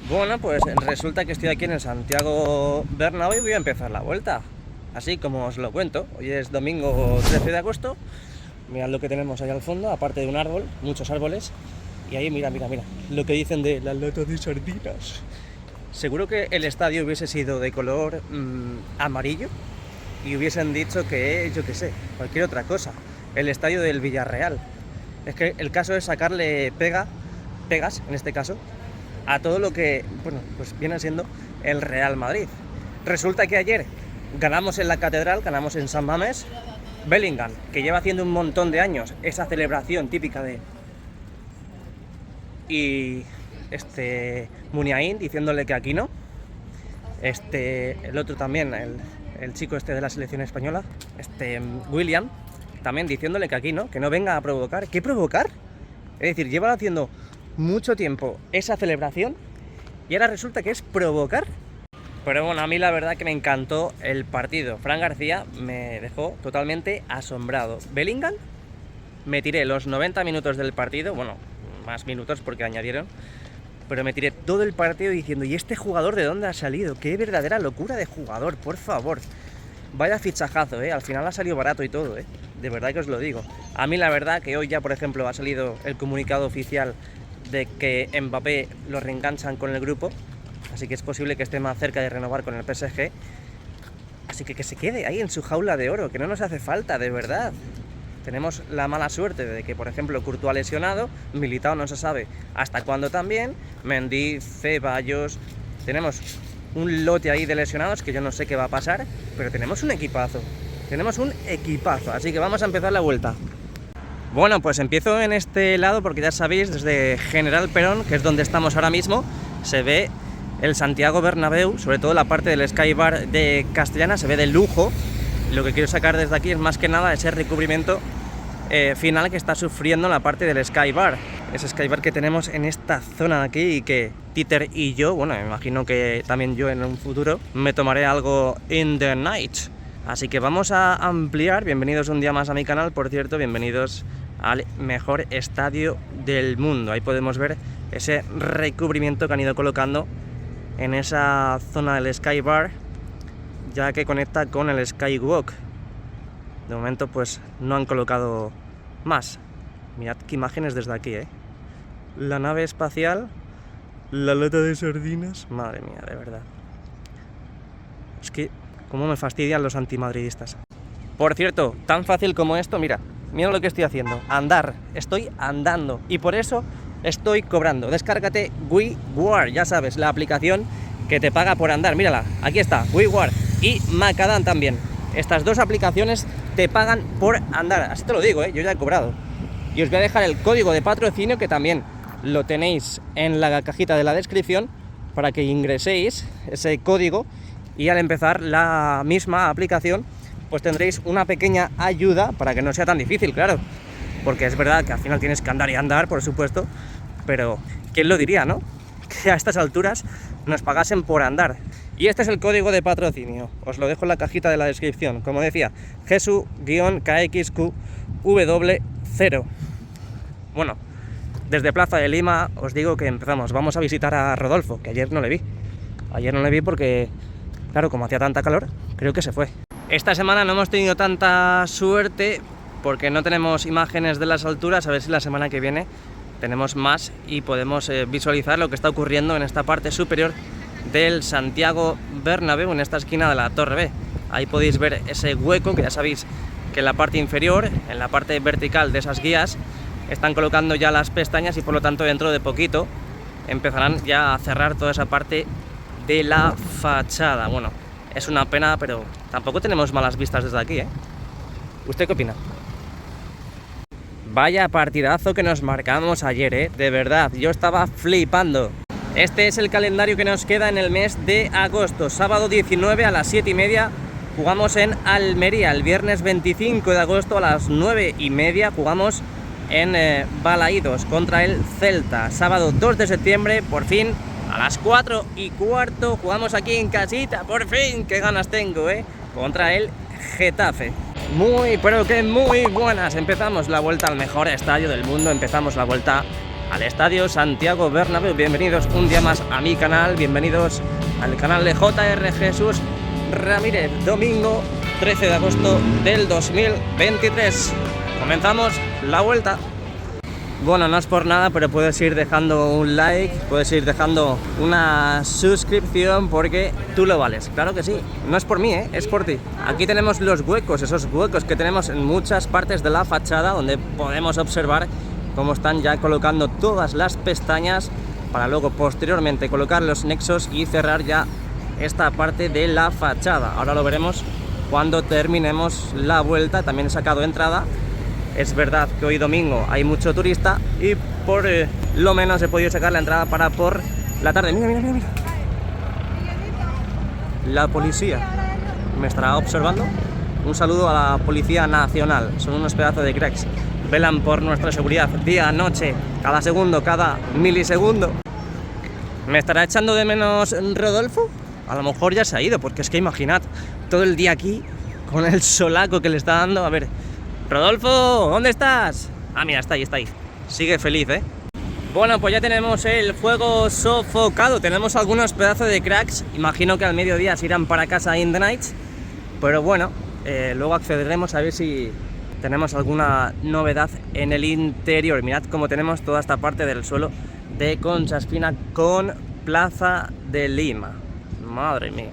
Bueno, pues resulta que estoy aquí en el Santiago Bernabéu y voy a empezar la vuelta. Así como os lo cuento, hoy es domingo 13 de agosto. Mirad lo que tenemos ahí al fondo, aparte de un árbol, muchos árboles. Y ahí, mira, lo que dicen de la lata de sardinas. Seguro que el estadio hubiese sido de color amarillo y hubiesen dicho que, yo qué sé, cualquier otra cosa. El estadio del Villarreal. Es que el caso es sacarle pegas, en este caso, a todo lo que, bueno, pues viene siendo el Real Madrid. Resulta que ayer ganamos en la Catedral, ganamos en San Mamés. Bellingham, que lleva haciendo un montón de años esa celebración típica de... Y Muniain diciéndole que aquí no. El otro también, el chico de la selección española, William, también diciéndole que aquí no, que no venga a provocar. ¿Qué provocar? Es decir, llevan haciendo mucho tiempo esa celebración y ahora resulta que es provocar. Pero bueno, a mí la verdad que me encantó el partido. Fran García me dejó totalmente asombrado. Bellingham, me tiré los 90 minutos del partido, bueno, más minutos porque añadieron, pero me tiré todo el partido diciendo, ¿y este jugador de dónde ha salido? ¡Qué verdadera locura de jugador, por favor! Vaya fichajazo, al final ha salido barato y todo, de verdad que os lo digo. A mí la verdad que hoy ya, por ejemplo, ha salido el comunicado oficial de que Mbappé lo reenganchan con el grupo, así que es posible que esté más cerca de renovar con el PSG, así que se quede ahí en su jaula de oro, que no nos hace falta, de verdad. Tenemos la mala suerte de que, por ejemplo, Courtois ha lesionado, Militao no se sabe hasta cuándo también, Mendy, Ceballos, tenemos un lote ahí de lesionados que yo no sé qué va a pasar, pero tenemos un equipazo, así que vamos a empezar la vuelta. Bueno, pues empiezo en este lado porque ya sabéis, desde General Perón, que es donde estamos ahora mismo, se ve el Santiago Bernabéu, sobre todo la parte del Sky Bar de Castellana, se ve de lujo. Lo que quiero sacar desde aquí es más que nada ese recubrimiento final que está sufriendo la parte del Sky Bar. Ese Sky Bar que tenemos en esta zona de aquí y que Títer y yo, bueno, me imagino que también yo en un futuro, me tomaré algo in the night. Así que vamos a ampliar. Bienvenidos un día más a mi canal, por cierto, bienvenidos al mejor estadio del mundo. Ahí podemos ver ese recubrimiento que han ido colocando en esa zona del Sky Bar, ya que conecta con el Skywalk. De momento pues no han colocado más. Mirad qué imágenes desde aquí, La nave espacial, la lata de sardinas, madre mía, de verdad. Es que cómo me fastidian los antimadridistas. Por cierto, tan fácil como esto, mira lo que estoy haciendo, andar, estoy andando y por eso estoy cobrando. Descárgate WeWard, ya sabes, la aplicación que te paga por andar, mírala, aquí está, WeWard y Macadam también. Estas dos aplicaciones te pagan por andar, así te lo digo, yo ya he cobrado. Y os voy a dejar el código de patrocinio que también lo tenéis en la cajita de la descripción para que ingreséis ese código y al empezar la misma aplicación pues tendréis una pequeña ayuda para que no sea tan difícil, claro, porque es verdad que al final tienes que andar y andar, por supuesto, pero ¿quién lo diría, no? Que a estas alturas nos pagasen por andar. Y este es el código de patrocinio, os lo dejo en la cajita de la descripción, como decía, Jesu-KXQW0. Bueno, desde Plaza de Lima os digo que empezamos, vamos a visitar a Rodolfo, que ayer no le vi porque, claro, como hacía tanta calor, creo que se fue. Esta semana no hemos tenido tanta suerte porque no tenemos imágenes de las alturas, a ver si la semana que viene tenemos más y podemos visualizar lo que está ocurriendo en esta parte superior del Santiago Bernabéu, en esta esquina de la Torre B. Ahí podéis ver ese hueco que ya sabéis que en la parte inferior, en la parte vertical de esas guías, están colocando ya las pestañas y por lo tanto dentro de poquito empezarán ya a cerrar toda esa parte de la fachada. Bueno, es una pena, pero tampoco tenemos malas vistas desde aquí, ¿Usted qué opina? Vaya partidazo que nos marcamos ayer, de verdad, yo estaba flipando. Este es el calendario que nos queda en el mes de agosto. Sábado 19 a las 7:30 jugamos en Almería. El viernes 25 de agosto a las 9:30 jugamos en Balaídos contra el Celta. Sábado 2 de septiembre, por fin, a las 4:15 jugamos aquí en casita. Por fin, qué ganas tengo, contra el Getafe. Pero que muy buenas. Empezamos la vuelta al mejor estadio del mundo. Empezamos la vuelta al Estadio Santiago Bernabéu. Bienvenidos un día más a mi canal, bienvenidos al canal de JR Jesús Ramírez. Domingo 13 de agosto del 2023. Comenzamos la vuelta. Bueno, no es por nada, pero puedes ir dejando un like, puedes ir dejando una suscripción porque tú lo vales. Claro que sí, no es por mí, es por ti. Aquí tenemos los huecos, esos huecos que tenemos en muchas partes de la fachada, donde podemos observar cómo están ya colocando todas las pestañas para luego posteriormente colocar los nexos y cerrar ya esta parte de la fachada. Ahora lo veremos cuando terminemos la vuelta. También he sacado entrada. Es verdad que hoy domingo hay mucho turista y por lo menos he podido sacar la entrada para por la tarde. Mira, mira, mira, mira. La policía me estará observando. Un saludo a la Policía Nacional. Son unos pedazos de cracks. Velan por nuestra seguridad día, noche, cada segundo, cada milisegundo. ¿Me estará echando de menos Rodolfo? A lo mejor ya se ha ido, porque es que imaginad todo el día aquí con el solaco que le está dando. A ver, Rodolfo, ¿dónde estás? Ah, mira, está ahí, está ahí. Sigue feliz, ¿eh? Bueno, pues ya tenemos el fuego sofocado. Tenemos algunos pedazos de cracks. Imagino que al mediodía se irán para casa in the night. Pero bueno, luego accederemos a ver si tenemos alguna novedad en el interior. Mirad cómo tenemos toda esta parte del suelo de Concha Espina con Plaza de Lima. Madre mía.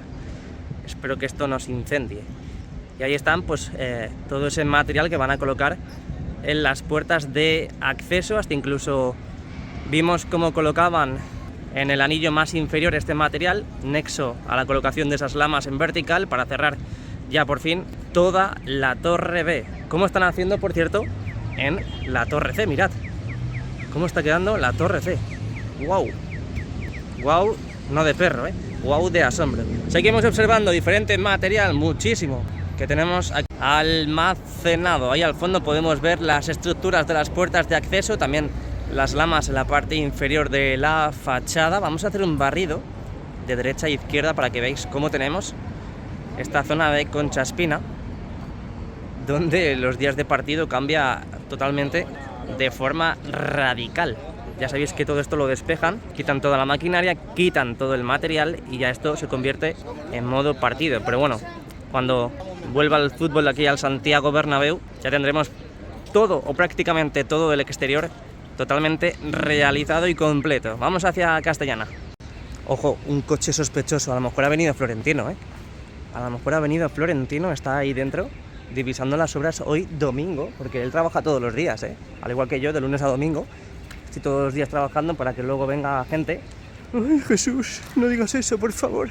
Espero que esto no se incendie. Y ahí están pues todo ese material que van a colocar en las puertas de acceso. Hasta incluso vimos cómo colocaban en el anillo más inferior este material, nexo a la colocación de esas lamas en vertical para cerrar ya por fin toda la torre B. ¿Cómo están haciendo, por cierto, en la torre C? Mirad cómo está quedando la torre C. ¡Wow! ¡Wow! No de perro, ¡Wow! De asombro. Seguimos observando diferente material, muchísimo, que tenemos aquí almacenado. Ahí al fondo podemos ver las estructuras de las puertas de acceso, también las lamas en la parte inferior de la fachada. Vamos a hacer un barrido de derecha a izquierda para que veáis cómo tenemos esta zona de Concha Espina, donde los días de partido cambia totalmente de forma radical. Ya sabéis que todo esto lo despejan, quitan toda la maquinaria, quitan todo el material y ya esto se convierte en modo partido. Pero bueno, cuando vuelva el fútbol aquí al Santiago Bernabéu, ya tendremos todo o prácticamente todo el exterior totalmente realizado y completo. Vamos hacia Castellana. Ojo, un coche sospechoso. A lo mejor ha venido Florentino, A lo mejor ha venido Florentino, está ahí dentro divisando las obras hoy domingo, porque él trabaja todos los días, al igual que yo, de lunes a domingo. Estoy todos los días trabajando para que luego venga gente. ¡Ay, Jesús! No digas eso, por favor.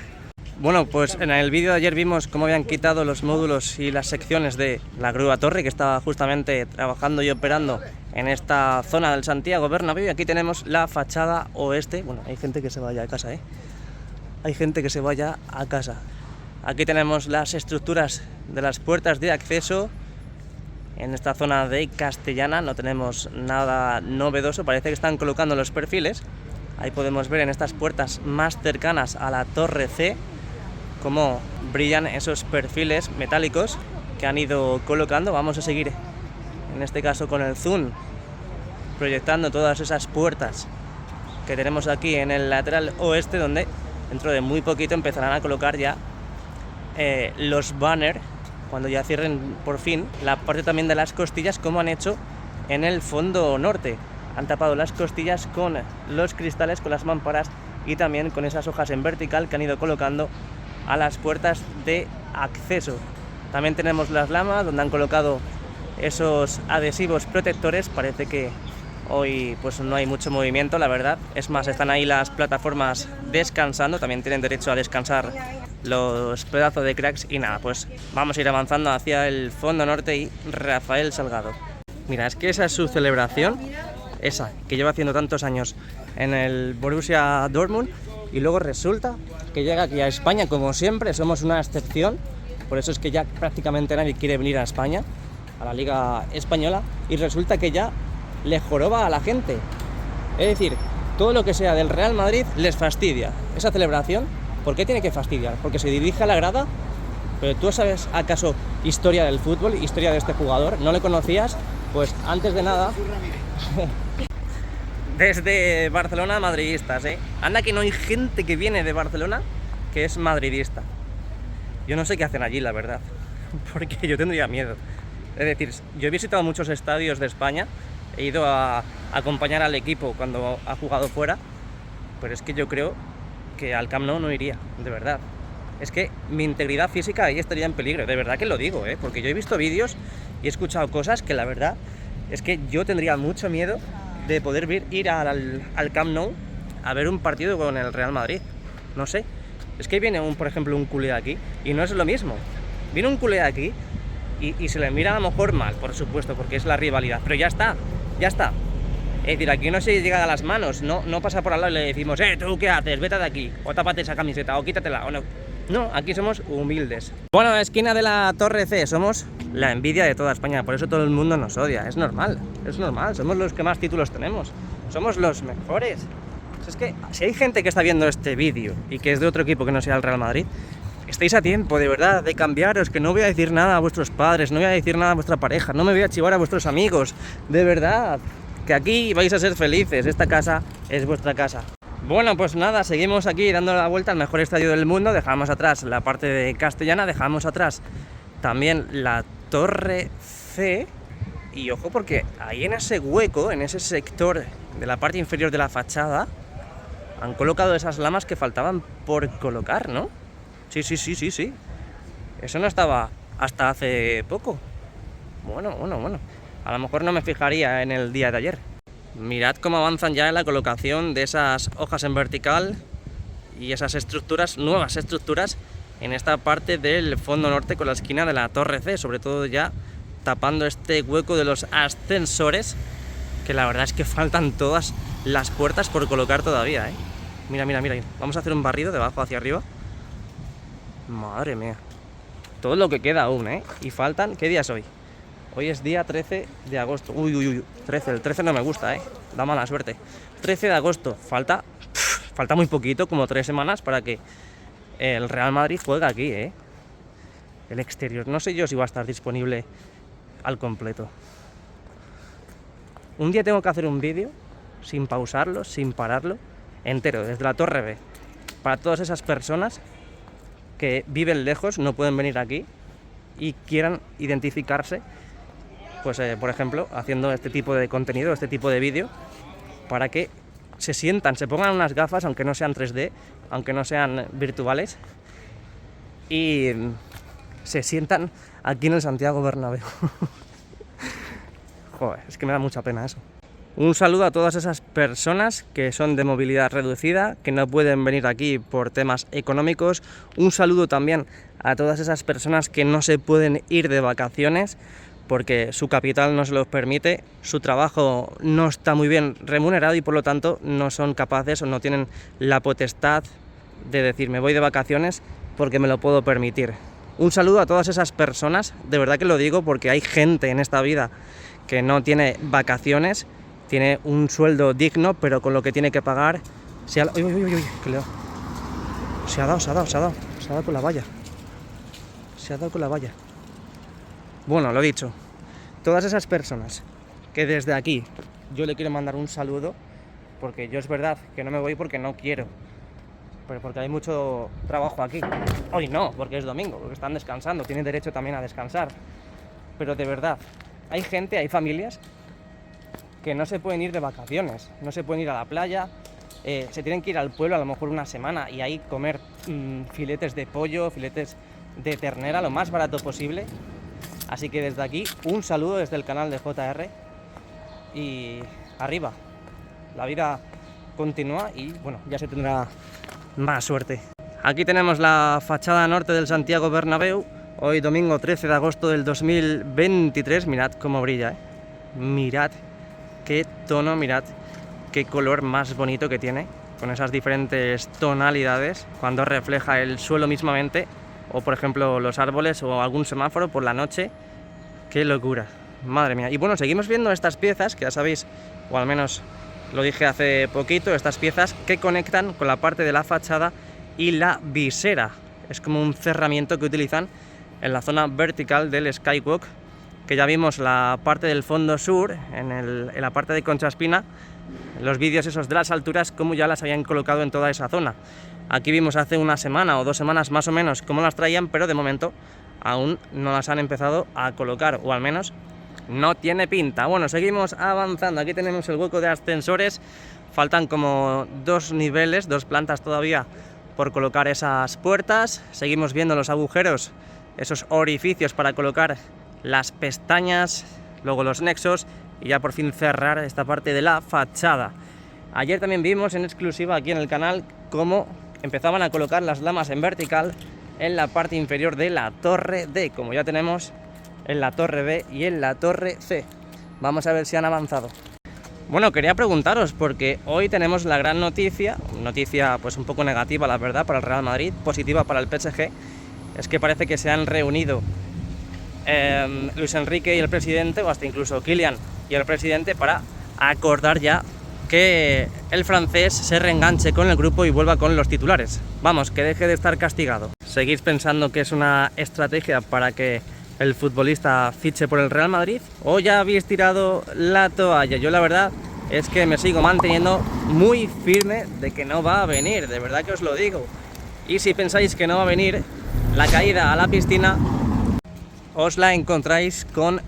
Bueno, pues en el vídeo de ayer vimos cómo habían quitado los módulos y las secciones de la grúa torre, que estaba justamente trabajando y operando en esta zona del Santiago Bernabéu. Y aquí tenemos la fachada oeste. Bueno, hay gente que se vaya a casa, Hay gente que se vaya a casa. Aquí tenemos las estructuras de las puertas de acceso. En esta zona de Castellana no tenemos nada novedoso, parece que están colocando los perfiles. Ahí podemos ver en estas puertas más cercanas a la torre C cómo brillan esos perfiles metálicos que han ido colocando. Vamos a seguir, en este caso con el zoom, proyectando todas esas puertas que tenemos aquí en el lateral oeste, donde dentro de muy poquito empezarán a colocar ya los banners, cuando ya cierren por fin la parte también de las costillas, como han hecho en el fondo norte. Han tapado las costillas con los cristales, con las mamparas y también con esas hojas en vertical que han ido colocando a las puertas de acceso. También tenemos las lamas donde han colocado esos adhesivos protectores. Parece que hoy pues no hay mucho movimiento, la verdad. Es más, están ahí las plataformas descansando, también tienen derecho a descansar los pedazos de cracks. Y nada, pues vamos a ir avanzando hacia el fondo norte y Rafael Salgado. Mira, es que esa es su celebración, esa que lleva haciendo tantos años en el Borussia Dortmund, y luego resulta que llega aquí a España. Como siempre, somos una excepción, por eso es que ya prácticamente nadie quiere venir a España, a la Liga Española, y resulta que ya le joroba a la gente. Es decir, todo lo que sea del Real Madrid les fastidia. Esa celebración, ¿por qué tiene que fastidiar? Porque se dirige a la grada. Pero ¿tú sabes acaso historia del fútbol, historia de este jugador? ¿No le conocías? Pues antes de nada Desde Barcelona, madridistas, ¿eh? Anda que no hay gente que viene de Barcelona que es madridista. Yo no sé qué hacen allí, la verdad, porque yo tendría miedo. Es decir, yo he visitado muchos estadios de España, he ido a acompañar al equipo cuando ha jugado fuera, pero es que yo creo que al Camp Nou no iría, de verdad. Es que mi integridad física ahí estaría en peligro, de verdad que lo digo, ¿eh? Porque yo he visto vídeos y he escuchado cosas que la verdad es que yo tendría mucho miedo de poder ir al Camp Nou a ver un partido con el Real Madrid. No sé, es que viene por ejemplo un culé aquí y no es lo mismo. Viene un culé aquí y se le mira a lo mejor mal, por supuesto, porque es la rivalidad, pero ya está. Es decir, aquí no se llega a las manos, no pasa por al lado y le decimos, ¿tú qué haces? Vete de aquí, o tápate esa camiseta, o quítatela, o no. No, aquí somos humildes. Bueno, esquina de la Torre C, somos la envidia de toda España, por eso todo el mundo nos odia, es normal, somos los que más títulos tenemos, somos los mejores. Es que si hay gente que está viendo este vídeo y que es de otro equipo que no sea el Real Madrid, estáis a tiempo, de verdad, de cambiaros, que no voy a decir nada a vuestros padres, no voy a decir nada a vuestra pareja, no me voy a chivar a vuestros amigos, de verdad, que aquí vais a ser felices, esta casa es vuestra casa. Bueno, pues nada, seguimos aquí dando la vuelta al mejor estadio del mundo, dejamos atrás la parte de Castellana, dejamos atrás también la Torre C, y ojo porque ahí en ese hueco, en ese sector de la parte inferior de la fachada, han colocado esas lamas que faltaban por colocar, ¿no? Sí. Eso no estaba hasta hace poco. Bueno. A lo mejor no me fijaría en el día de ayer. Mirad cómo avanzan ya en la colocación de esas hojas en vertical y esas estructuras, nuevas estructuras, en esta parte del fondo norte con la esquina de la Torre C, sobre todo ya tapando este hueco de los ascensores, que la verdad es que faltan todas las puertas por colocar todavía, ¿eh? Mira. Vamos a hacer un barrido de abajo hacia arriba. Madre mía. Todo lo que queda aún, ¿eh? Y faltan... ¿Qué día es hoy? Hoy es día 13 de agosto. Uy. 13. El 13 no me gusta, ¿eh? Da mala suerte. 13 de agosto. Falta muy poquito, como 3 semanas, para que el Real Madrid juegue aquí, ¿eh? El exterior. No sé yo si va a estar disponible al completo. Un día tengo que hacer un vídeo, sin pausarlo, sin pararlo, entero, desde la Torre B. Para todas esas personas que viven lejos, no pueden venir aquí y quieran identificarse, pues por ejemplo, haciendo este tipo de contenido, este tipo de vídeo, para que se sientan, se pongan unas gafas, aunque no sean 3D, aunque no sean virtuales, y se sientan aquí en el Santiago Bernabéu. Joder, es que me da mucha pena eso. Un saludo a todas esas personas que son de movilidad reducida, que no pueden venir aquí por temas económicos. Un saludo también a todas esas personas que no se pueden ir de vacaciones porque su capital no se los permite, su trabajo no está muy bien remunerado y por lo tanto no son capaces o no tienen la potestad de decir me voy de vacaciones porque me lo puedo permitir. Un saludo a todas esas personas, de verdad que lo digo porque hay gente en esta vida que no tiene vacaciones, tiene un sueldo digno, pero con lo que tiene que pagar... Se ha dado con la valla. Se ha dado con la valla. Bueno, lo dicho. Todas esas personas que desde aquí yo le quiero mandar un saludo, porque yo es verdad que no me voy porque no quiero, pero porque hay mucho trabajo aquí. Hoy no, porque es domingo, porque están descansando, tienen derecho también a descansar. Pero de verdad, hay gente, hay familias que no se pueden ir de vacaciones, no se pueden ir a la playa, se tienen que ir al pueblo a lo mejor una semana y ahí comer filetes de pollo, filetes de ternera, lo más barato posible. Así que desde aquí, un saludo desde el canal de JR y arriba, la vida continúa y bueno, ya se tendrá más suerte. Aquí tenemos la fachada norte del Santiago Bernabéu, hoy domingo 13 de agosto del 2023, mirad cómo brilla, mirad qué tono, mirad qué color más bonito que tiene, con esas diferentes tonalidades, cuando refleja el suelo mismamente, o por ejemplo los árboles o algún semáforo por la noche. ¡Qué locura! Madre mía. Y bueno, seguimos viendo estas piezas, que ya sabéis, o al menos lo dije hace poquito, estas piezas que conectan con la parte de la fachada y la visera. Es como un cerramiento que utilizan en la zona vertical del Skywalk, que ya vimos la parte del fondo sur, en la parte de Concha Espina, los vídeos esos de las alturas, cómo ya las habían colocado en toda esa zona. Aquí vimos hace una semana o 2 semanas más o menos cómo las traían, pero de momento aún no las han empezado a colocar, o al menos no tiene pinta. Bueno, seguimos avanzando. Aquí tenemos el hueco de ascensores. Faltan como 2 niveles, 2 plantas todavía por colocar esas puertas. Seguimos viendo los agujeros, esos orificios para colocar las pestañas, luego los nexos y ya por fin cerrar esta parte de la fachada. Ayer también vimos en exclusiva aquí en el canal cómo empezaban a colocar las lamas en vertical en la parte inferior de la torre D, como ya tenemos en la torre B y en la torre C. Vamos a ver si han avanzado. Bueno, quería preguntaros, porque hoy tenemos la gran noticia pues un poco negativa la verdad para el Real Madrid, positiva para el PSG, es que parece que se han reunido Luis Enrique y el presidente, o hasta incluso Kylian y el presidente, para acordar ya que el francés se reenganche con el grupo y vuelva con los titulares. Vamos, que deje de estar castigado. ¿Seguís pensando que es una estrategia para que el futbolista fiche por el Real Madrid? ¿O ya habéis tirado la toalla? Yo la verdad es que me sigo manteniendo muy firme de que no va a venir, de verdad que os lo digo. Y si pensáis que no va a venir, la caída a la piscina os la encontráis con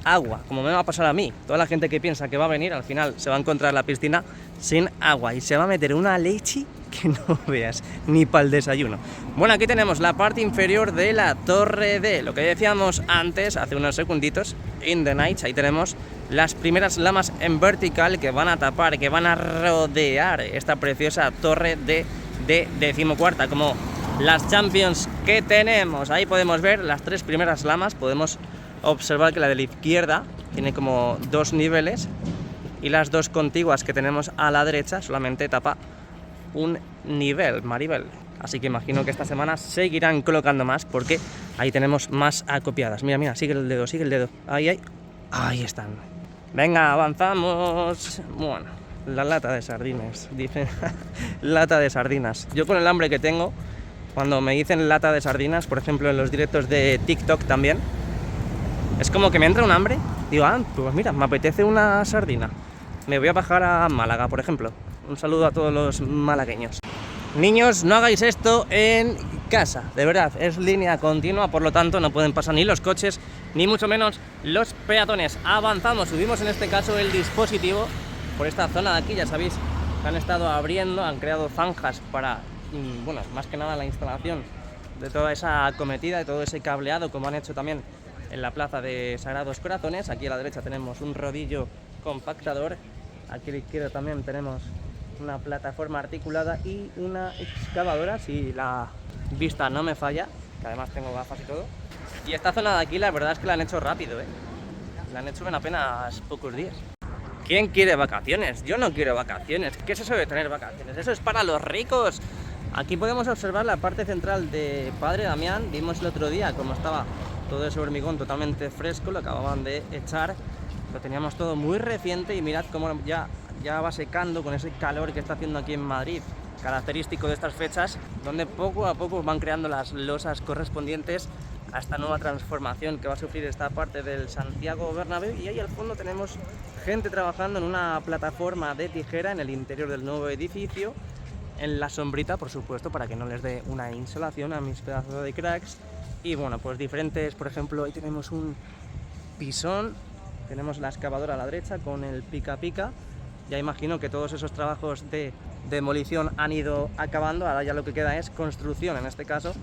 agua, como me va a pasar a mí. Toda la gente que piensa que va a venir, al final se va a encontrar la piscina sin agua y se va a meter una leche que no veas, ni para el desayuno. Bueno, aquí tenemos la parte inferior de la torre D, lo que decíamos antes, hace unos segunditos, in the night. Ahí tenemos las primeras lamas en vertical que van a tapar, que van a rodear esta preciosa torre de 14ª, como las Champions que tenemos. Ahí podemos ver las 3 primeras lamas. Podemos observar que la de la izquierda tiene como 2 niveles y las 2 contiguas que tenemos a la derecha solamente tapa un nivel, Maribel. Así que imagino que esta semana seguirán colocando más, porque ahí tenemos más acopiadas. Mira, mira, sigue el dedo, sigue el dedo. Ahí están. Venga, avanzamos. Bueno, la lata de sardinas, dice. Lata de sardinas. Yo con el hambre que tengo, cuando me dicen lata de sardinas, por ejemplo en los directos de TikTok también, es como que me entra un hambre. Digo, pues mira, me apetece una sardina. Me voy a bajar a Málaga, por ejemplo. Un saludo a todos los malagueños. Niños, no hagáis esto en casa, de verdad, es línea continua, por lo tanto no pueden pasar ni los coches, ni mucho menos los peatones. Avanzamos, subimos en este caso el dispositivo por esta zona de aquí. Ya sabéis que han estado abriendo, han creado zanjas para, bueno, más que nada la instalación de toda esa acometida, de todo ese cableado, como han hecho también en la plaza de Sagrados Corazones. Aquí a la derecha tenemos un rodillo compactador, aquí a la izquierda también tenemos una plataforma articulada y una excavadora, si la vista no me falla, que además tengo gafas y todo. Y esta zona de aquí la verdad es que la han hecho rápido, la han hecho en apenas pocos días. ¿Quién quiere vacaciones? Yo no quiero vacaciones. ¿Qué es eso de tener vacaciones? Eso es para los ricos. Aquí podemos observar la parte central de Padre Damián. Vimos el otro día cómo estaba todo ese hormigón totalmente fresco, lo acababan de echar, lo teníamos todo muy reciente y mirad cómo ya va secando con ese calor que está haciendo aquí en Madrid, característico de estas fechas, donde poco a poco van creando las losas correspondientes a esta nueva transformación que va a sufrir esta parte del Santiago Bernabéu. Y ahí al fondo tenemos gente trabajando en una plataforma de tijera en el interior del nuevo edificio, en la sombrita, por supuesto, para que no les dé una insolación a mis pedazos de cracks. Y bueno, pues diferentes, por ejemplo, ahí tenemos un pisón, tenemos la excavadora a la derecha con el pica pica. Ya imagino que todos esos trabajos de demolición han ido acabando, ahora ya lo que queda es construcción, en este caso,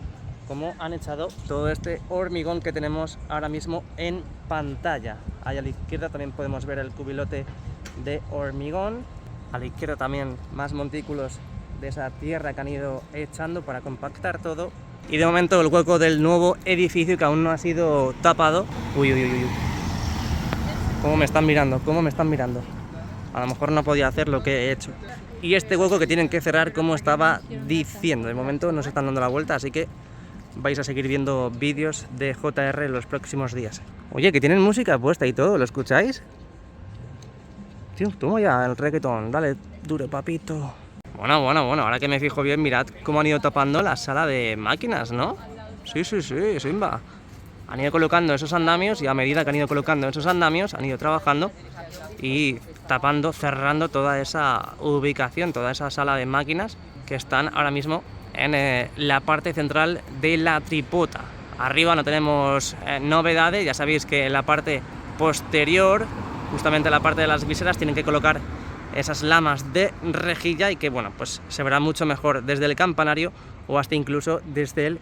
como han echado todo este hormigón que tenemos ahora mismo en pantalla. Ahí a la izquierda también podemos ver el cubilote de hormigón, a la izquierda también más montículos de esa tierra que han ido echando para compactar todo. Y de momento el hueco del nuevo edificio que aún no ha sido tapado. Uy. ¿Cómo me están mirando? ¿Cómo me están mirando? A lo mejor no podía hacer lo que he hecho. Y este hueco que tienen que cerrar, como estaba diciendo. De momento no se están dando la vuelta, así que vais a seguir viendo vídeos de JR en los próximos días. Oye, que tienen música puesta y todo, ¿lo escucháis? Tío, toma ya el reggaetón, dale duro, papito. Bueno, ahora que me fijo bien, mirad cómo han ido tapando la sala de máquinas, ¿no? Sí, Simba. Han ido colocando esos andamios y a medida que han ido colocando esos andamios, han ido trabajando y tapando, cerrando toda esa ubicación, toda esa sala de máquinas que están ahora mismo en la parte central de la tripota. Arriba no tenemos novedades, ya sabéis que en la parte posterior, justamente en la parte de las viseras, tienen que colocar esas lamas de rejilla y que, bueno, pues se verá mucho mejor desde el campanario o hasta incluso desde el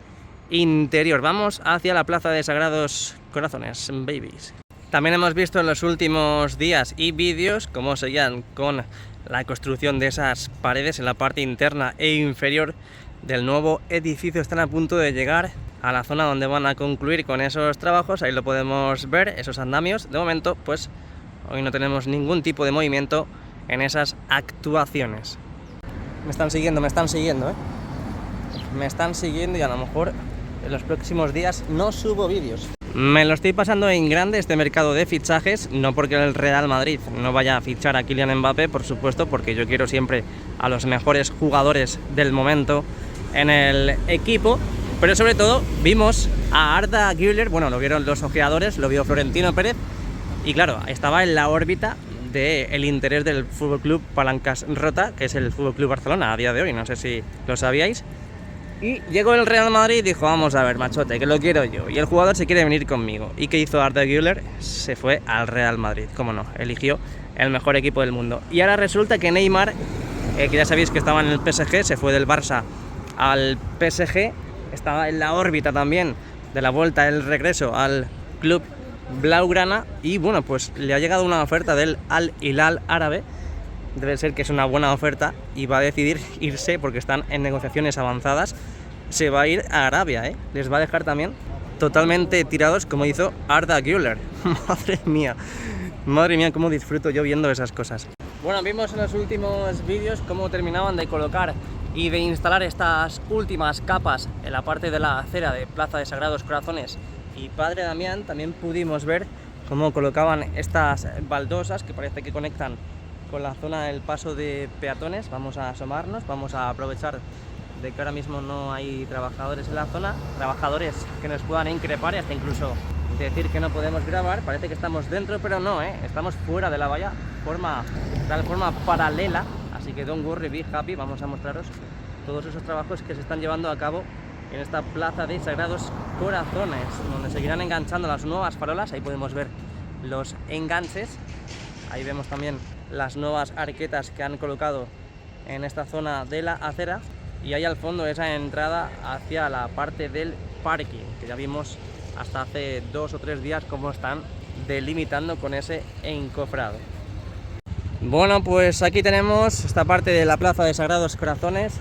interior. Vamos hacia la Plaza de Sagrados Corazones, babies. También hemos visto en los últimos días y vídeos cómo seguían con la construcción de esas paredes en la parte interna e inferior del nuevo edificio. Están a punto de llegar a la zona donde van a concluir con esos trabajos. Ahí lo podemos ver, esos andamios. De momento, pues hoy no tenemos ningún tipo de movimiento en esas actuaciones. Me están siguiendo, ¿eh? Me están siguiendo y a lo mejor en los próximos días no subo vídeos. Me lo estoy pasando en grande este mercado de fichajes, no porque el Real Madrid no vaya a fichar a Kylian Mbappé, por supuesto, porque yo quiero siempre a los mejores jugadores del momento en el equipo, pero sobre todo vimos a Arda Güler, bueno, lo vieron los ojeadores, lo vio Florentino Pérez, y claro, estaba en la órbita del interés del Fútbol Club Palancas Rota, que es el Fútbol Club Barcelona a día de hoy, no sé si lo sabíais. Y llegó el Real Madrid y dijo, vamos a ver, machote, que lo quiero yo, y el jugador se quiere venir conmigo. ¿Y qué hizo Arda Güler? Se fue al Real Madrid, cómo no, eligió el mejor equipo del mundo. Y ahora resulta que Neymar, que ya sabéis que estaba en el PSG, se fue del Barça al PSG, estaba en la órbita también de la vuelta, el regreso al club blaugrana, y bueno, pues le ha llegado una oferta del Al Hilal árabe. Debe ser que es una buena oferta y va a decidir irse porque están en negociaciones avanzadas. Se va a ir a Arabia, ¿eh? Les va a dejar también totalmente tirados como hizo Arda Güler. Madre mía, cómo disfruto yo viendo esas cosas. Bueno, vimos en los últimos vídeos cómo terminaban de colocar y de instalar estas últimas capas en la parte de la acera de Plaza de Sagrados Corazones y Padre Damián. También pudimos ver cómo colocaban estas baldosas que parece que conectan con la zona del paso de peatones. Vamos a asomarnos, vamos a aprovechar de que ahora mismo no hay trabajadores en la zona, trabajadores que nos puedan increpar y hasta incluso decir que no podemos grabar. Parece que estamos dentro, pero no, estamos fuera de la valla, de forma paralela, así que don't worry, be happy. Vamos a mostraros todos esos trabajos que se están llevando a cabo en esta Plaza de Sagrados Corazones, donde seguirán enganchando las nuevas farolas. Ahí podemos ver los enganches, ahí vemos también las nuevas arquetas que han colocado en esta zona de la acera, y ahí al fondo esa entrada hacia la parte del parking, que ya vimos hasta hace 2 o 3 días cómo están delimitando con ese encofrado. Bueno, pues aquí tenemos esta parte de la Plaza de Sagrados Corazones.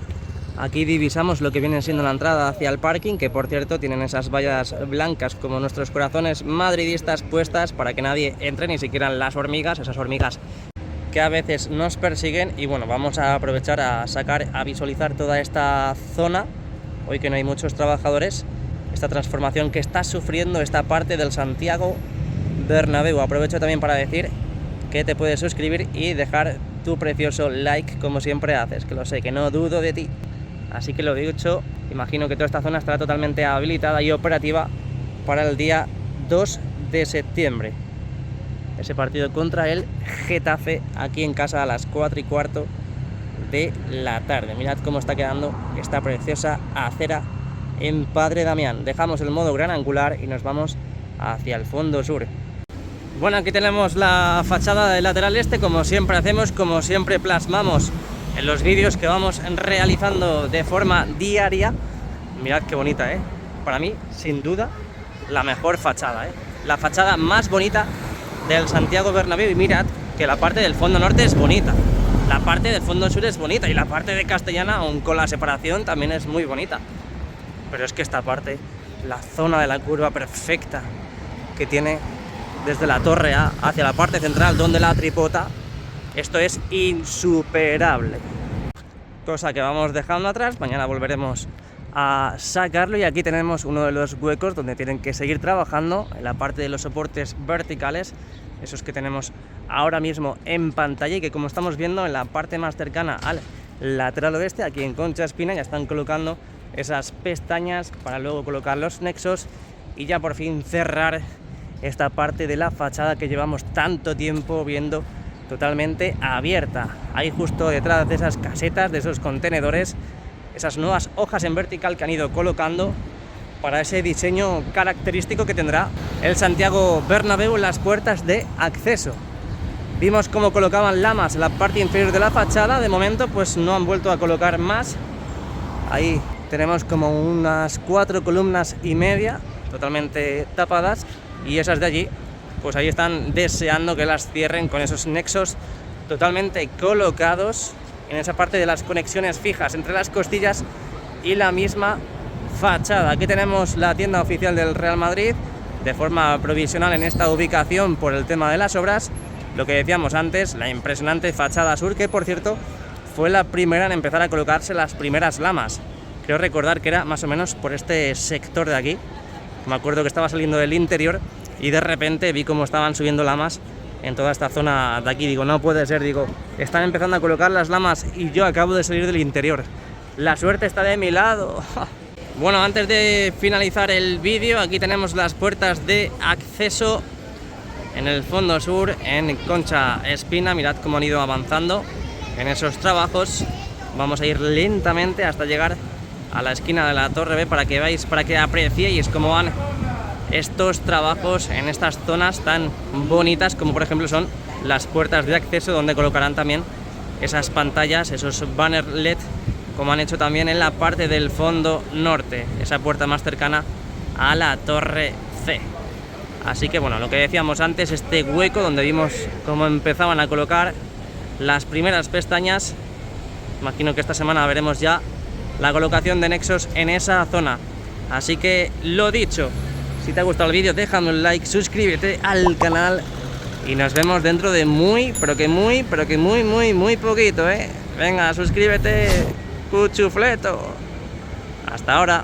Aquí divisamos lo que viene siendo la entrada hacia el parking, que por cierto tienen esas vallas blancas como nuestros corazones madridistas puestas para que nadie entre, ni siquiera las hormigas, esas hormigas que a veces nos persiguen. Y bueno, vamos a aprovechar a visualizar toda esta zona, hoy que no hay muchos trabajadores, esta transformación que está sufriendo esta parte del Santiago Bernabéu. Aprovecho también para decir que te puedes suscribir y dejar tu precioso like como siempre haces, que lo sé, que no dudo de ti. Así que lo dicho, imagino que toda esta zona estará totalmente habilitada y operativa para el día 2 de septiembre. Ese partido contra el Getafe aquí en casa a las 4:15 de la tarde. Mirad cómo está quedando esta preciosa acera en Padre Damián. Dejamos el modo gran angular y nos vamos hacia el fondo sur. Bueno, aquí tenemos la fachada del lateral este, como siempre hacemos, como siempre plasmamos en los vídeos que vamos realizando de forma diaria. Mirad qué bonita, para mí, sin duda, la mejor fachada, la fachada más bonita del Santiago Bernabéu. Y mirad que la parte del fondo norte es bonita, la parte del fondo sur es bonita, y la parte de Castellana, aun con la separación, también es muy bonita. Pero es que esta parte, la zona de la curva perfecta que tiene desde la torre A hacia la parte central donde la tripota, esto es insuperable. Cosa que vamos dejando atrás, mañana volveremos a sacarlo. Y aquí tenemos uno de los huecos donde tienen que seguir trabajando en la parte de los soportes verticales, esos que tenemos ahora mismo en pantalla, y que, como estamos viendo en la parte más cercana al lateral oeste, aquí en Concha Espina, ya están colocando esas pestañas para luego colocar los nexos y ya por fin cerrar esta parte de la fachada que llevamos tanto tiempo viendo totalmente abierta. Ahí justo detrás de esas casetas, de esos contenedores, esas nuevas hojas en vertical que han ido colocando para ese diseño característico que tendrá el Santiago Bernabéu en las puertas de acceso. Vimos cómo colocaban lamas en la parte inferior de la fachada, de momento pues no han vuelto a colocar más. Ahí tenemos como unas 4 columnas y media totalmente tapadas, y esas de allí pues ahí están deseando que las cierren con esos nexos totalmente colocados en esa parte de las conexiones fijas entre las costillas y la misma fachada. Aquí tenemos la tienda oficial del Real Madrid de forma provisional en esta ubicación por el tema de las obras. Lo que decíamos antes, la impresionante fachada sur, que por cierto fue la primera en empezar a colocarse las primeras lamas. Creo recordar que era más o menos por este sector de aquí. Me acuerdo que estaba saliendo del interior y de repente vi cómo estaban subiendo lamas en toda esta zona de aquí. Digo, no puede ser, digo, están empezando a colocar las lamas y yo acabo de salir del interior. La suerte está de mi lado. Bueno, antes de finalizar el vídeo, aquí tenemos las puertas de acceso en el fondo sur, en Concha Espina. Mirad cómo han ido avanzando en esos trabajos. Vamos a ir lentamente hasta llegar a la esquina de la Torre B para que veáis, para que apreciéis cómo van estos trabajos en estas zonas tan bonitas, como por ejemplo son las puertas de acceso, donde colocarán también esas pantallas, esos banners LED, como han hecho también en la parte del fondo norte, esa puerta más cercana a la Torre C. Así que bueno, lo que decíamos antes, este hueco donde vimos cómo empezaban a colocar las primeras pestañas. Imagino que esta semana veremos ya la colocación de nexos en esa zona. Así que lo dicho, si te ha gustado el vídeo déjame un like, suscríbete al canal y nos vemos dentro de muy poquito, ¿eh? Venga, suscríbete, cuchufleto. Hasta ahora.